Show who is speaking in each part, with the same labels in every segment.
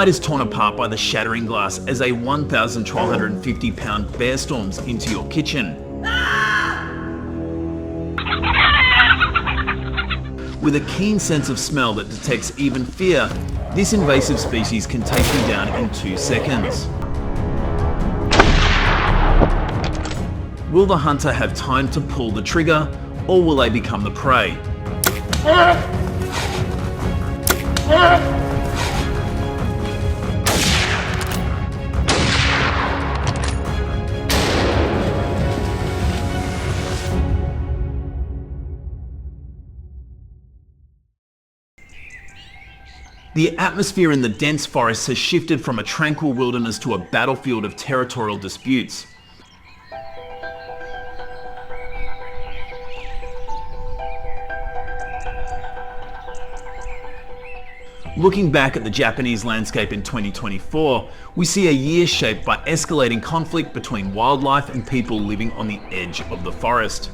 Speaker 1: hide is torn apart by the shattering glass as a 1,250 pound bear storms into your kitchen. With a keen sense of smell that detects even fear, this invasive species can take you down in 2 seconds. Will the hunter have time to pull the trigger, or will they become the prey? The atmosphere in the dense forests has shifted from a tranquil wilderness to a battlefield of territorial disputes. Looking back at the Japanese landscape in 2024, we see a year shaped by escalating conflict between wildlife and people living on the edge of the forest.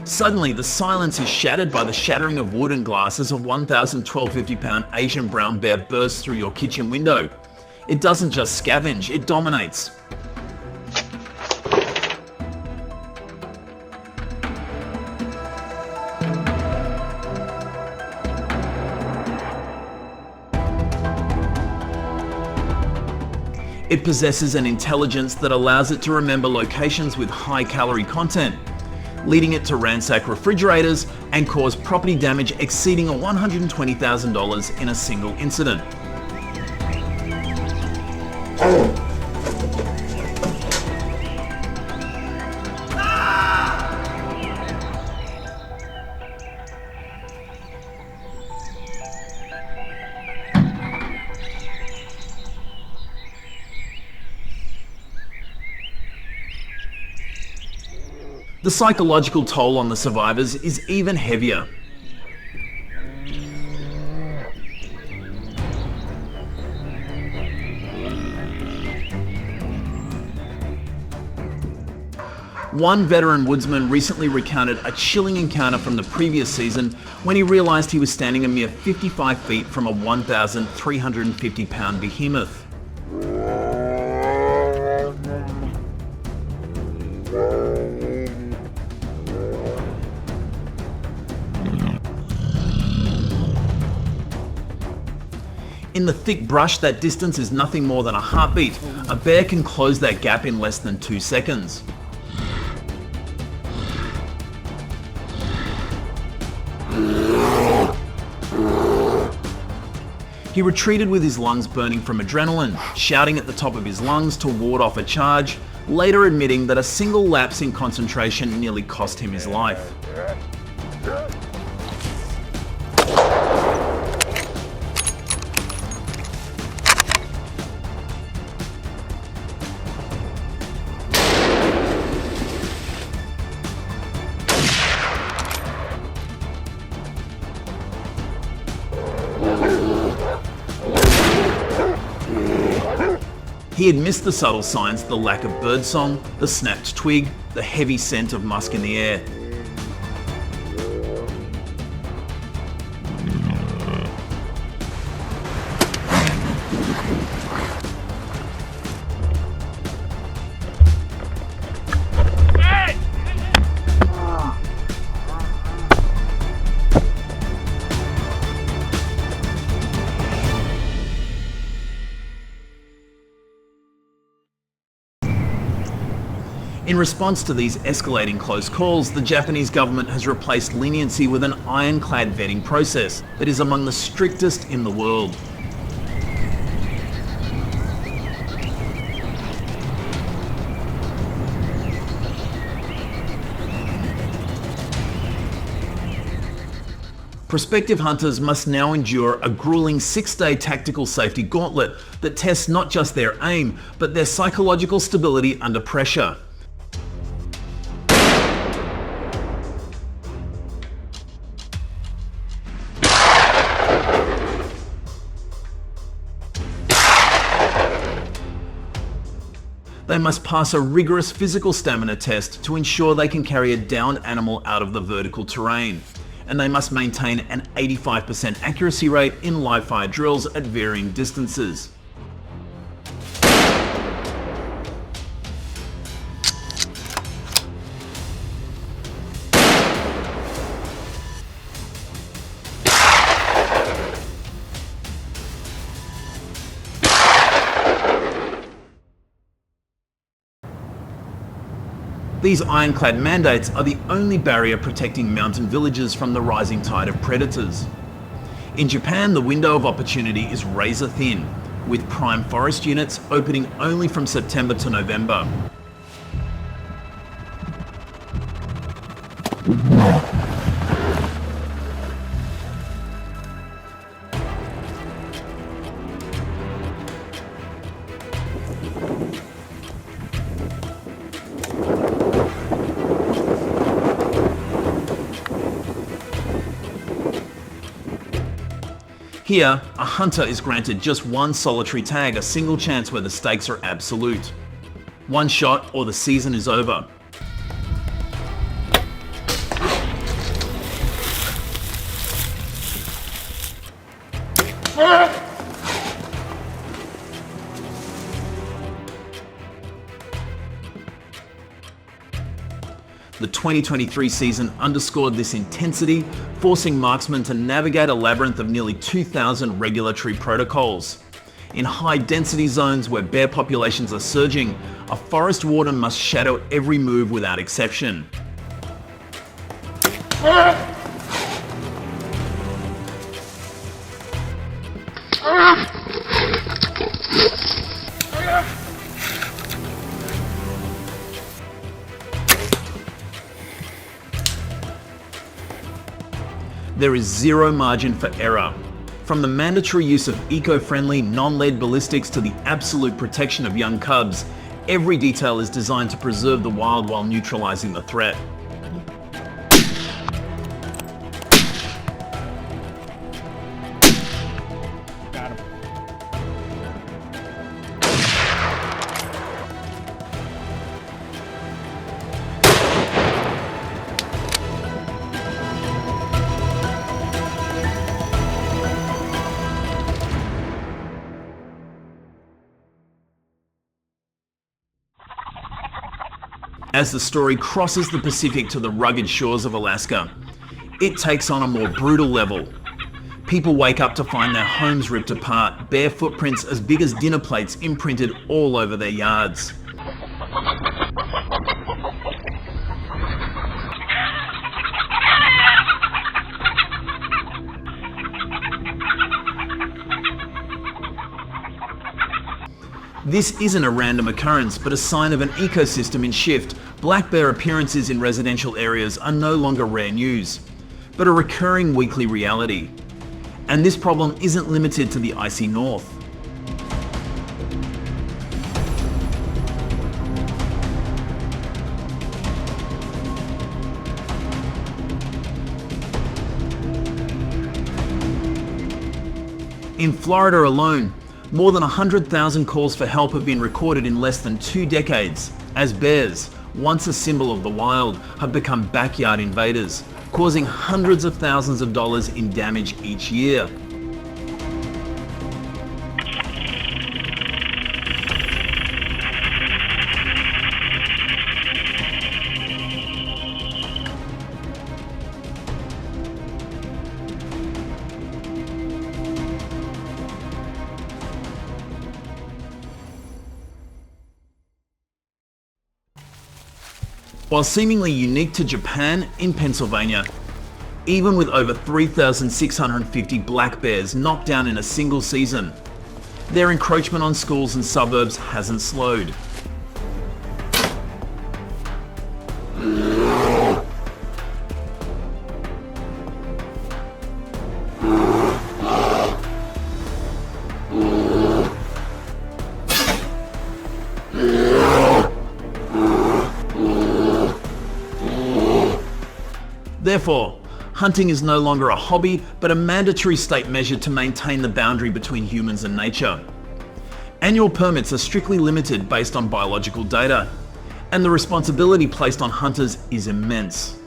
Speaker 1: Suddenly, the silence is shattered by the shattering of wood and glass as a 1,250 pound Asian brown bear bursts through your kitchen window. It doesn't just scavenge, it dominates. It possesses an intelligence that allows it to remember locations with high calorie content, leading it to ransack refrigerators and cause property damage exceeding $120,000 in a single incident. The psychological toll on the survivors is even heavier. One veteran woodsman recently recounted a chilling encounter from the previous season when he realised he was standing a mere 55 feet from a 1,350 pound behemoth. In the thick brush, that distance is nothing more than a heartbeat. A bear can close that gap in less than 2 seconds. He retreated with his lungs burning from adrenaline, shouting at the top of his lungs to ward off a charge, later admitting that a single lapse in concentration nearly cost him his life. He had missed the subtle signs, the lack of birdsong, the snapped twig, the heavy scent of musk in the air. In response to these escalating close calls, the Japanese government has replaced leniency with an ironclad vetting process that is among the strictest in the world. Prospective hunters must now endure a grueling 6-day tactical safety gauntlet that tests not just their aim, but their psychological stability under pressure. They must pass a rigorous physical stamina test to ensure they can carry a downed animal out of the vertical terrain, and they must maintain an 85% accuracy rate in live fire drills at varying distances. These ironclad mandates are the only barrier protecting mountain villages from the rising tide of predators. In Japan, the window of opportunity is razor thin, with prime forest units opening only from September to November. Here, a hunter is granted just one solitary tag, a single chance where the stakes are absolute. One shot or the season is over. The 2023 season underscored this intensity, forcing marksmen to navigate a labyrinth of nearly 2,000 regulatory protocols. In high-density zones where bear populations are surging, a forest warden must shadow every move without exception. There is zero margin for error. From the mandatory use of eco-friendly, non-lead ballistics to the absolute protection of young cubs, every detail is designed to preserve the wild while neutralizing the threat.
Speaker 2: Got him.
Speaker 1: As the story crosses the Pacific to the rugged shores of Alaska, it takes on a more brutal level. People wake up to find their homes ripped apart, bear footprints as big as dinner plates imprinted all over their yards. This isn't a random occurrence, but a sign of an ecosystem in shift. Black bear appearances in residential areas are no longer rare news, but a recurring weekly reality. And this problem isn't limited to the icy north. In Florida alone, more than 100,000 calls for help have been recorded in less than 2 decades, as bears, once a symbol of the wild, have become backyard invaders, causing hundreds of thousands of dollars in damage each year. While seemingly unique to Japan, in Pennsylvania, even with over 3,650 black bears knocked down in a single season, their encroachment on schools and suburbs hasn't slowed. Therefore, hunting is no longer a hobby, but a mandatory state measure to maintain the boundary between humans and nature. Annual permits are strictly limited based on biological data, and the responsibility placed on hunters is immense.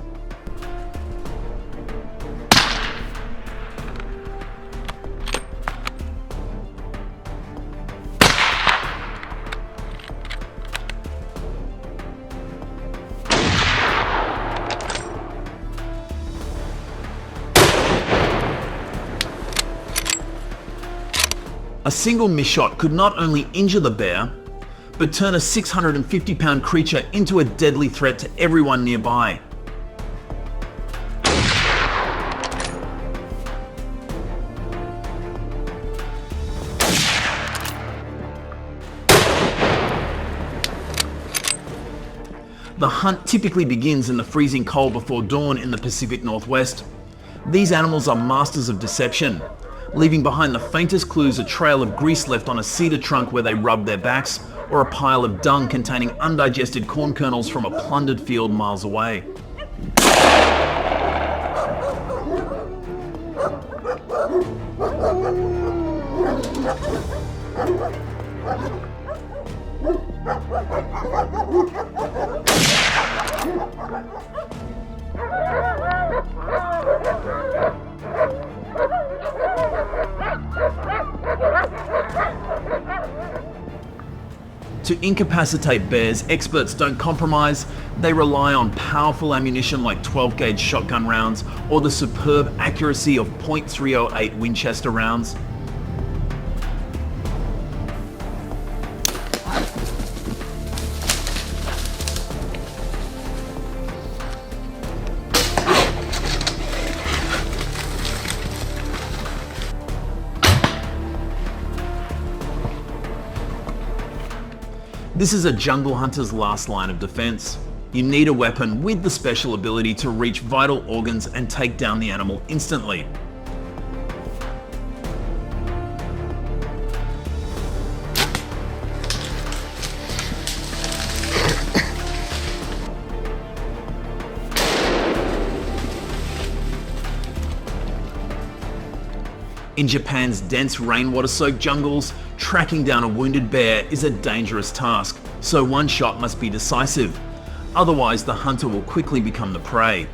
Speaker 1: A single miss shot could not only injure the bear, but turn a 650-pound creature into a deadly threat to everyone nearby. The hunt typically begins in the freezing cold before dawn in the Pacific Northwest. These animals are masters of deception, leaving behind the faintest clues a trail of grease left on a cedar trunk where they rubbed their backs, or a pile of dung containing undigested corn kernels from a plundered field miles away. To incapacitate bears, experts don't compromise. They rely on powerful ammunition like 12-gauge shotgun rounds or the superb accuracy of .308 Winchester rounds. This is a jungle hunter's last line of defense. You need a weapon with the special ability to reach vital organs and take down the animal instantly. In Japan's dense rainwater-soaked jungles, tracking down a wounded bear is a dangerous task, so one shot must be decisive. Otherwise, the hunter will quickly become the prey.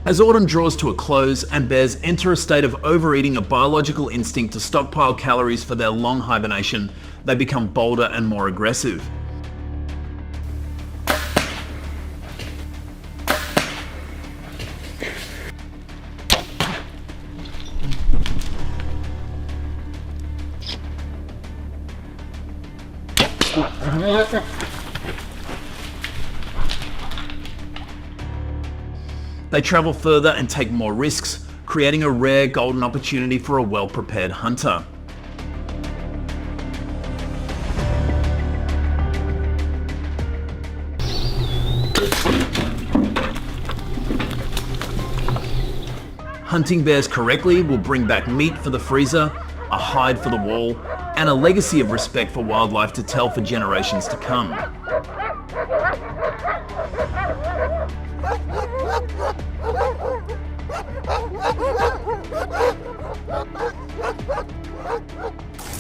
Speaker 1: As autumn draws to a close and bears enter a state of overeating a biological instinct to stockpile calories for their long hibernation, they become bolder and more aggressive. They travel further and take more risks, creating a rare golden opportunity for a well-prepared hunter. Hunting bears correctly will bring back meat for the freezer, a hide for the wall, and a legacy of respect for wildlife to tell for generations to come.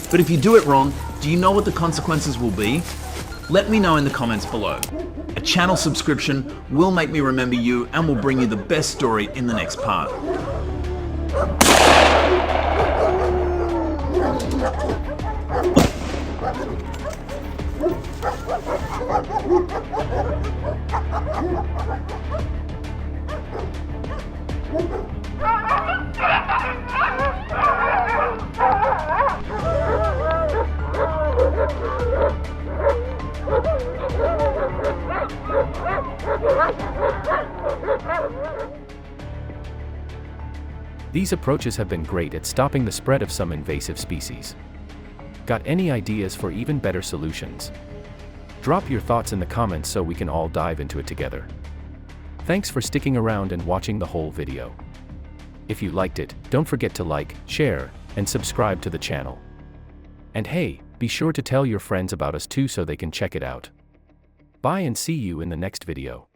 Speaker 1: But if you do it wrong, do you know what the consequences will be? Let me know in the comments below. A channel subscription will make me remember you and will bring you the best story in the next part.
Speaker 2: These approaches have been great at stopping the spread of some invasive species. Got any ideas for even better solutions? Drop your thoughts in the comments so we can all dive into it together. Thanks for sticking around and watching the whole video. If you liked it, don't forget to like, share, and subscribe to the channel. And hey, be sure to tell your friends about us too so they can check it out. Bye and see you in the next video.